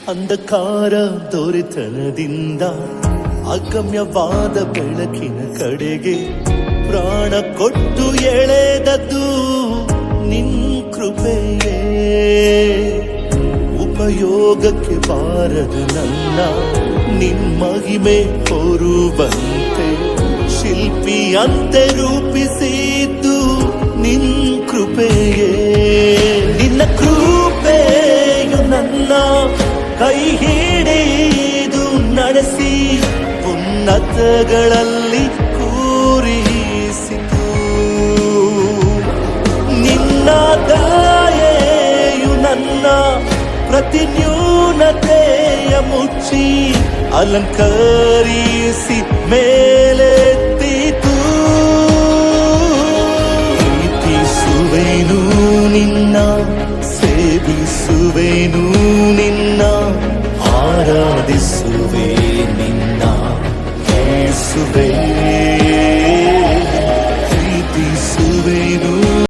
ಅಂಧಕಾರ ದೊರೆತನದಿಂದ ಅಗಮ್ಯವಾದ ಬೆಳಕಿನ ಕಡೆಗೆ ಪ್ರಾಣ ಕೊಟ್ಟು ಎಳೆದದ್ದು ನಿನ್ ಕೃಪೆಯೇ. ಉಪಯೋಗಕ್ಕೆ ಬಾರದ ನನ್ನ ನಿನ್ ಮಹಿಮೆ ಹೊರುವಂತೆ ಶಿಲ್ಪಿಯಂತೆ ರೂಪಿಸಿದ್ದು ನಿನ್ ಕೃಪೆಯೇ. ನಿನ್ನ ಕೃಪೆಯು ನನ್ನ ಕೈ ಹಿಡಿದು ನಡೆಸಿ ಉನ್ನತಗಳಲ್ಲಿ ಕೂರಿಸಿತು. ನಿನ್ನ ದಯೆಯು ನನ್ನ ಪ್ರತಿ ನ್ಯೂನತೆಯ ಮುಚ್ಚಿ ಅಲಂಕರಿಸಿ ಮೇಲೆತ್ತಿತು. ಪ್ರೀತಿಸುವೆನು ನಿನ್ನ, ಸೇವಿಸುವೆನು ನಿನ್ನ, ಆರಾಧಿಸುವೆ ನಿನ್ನ, ಯೇಸುವೇ.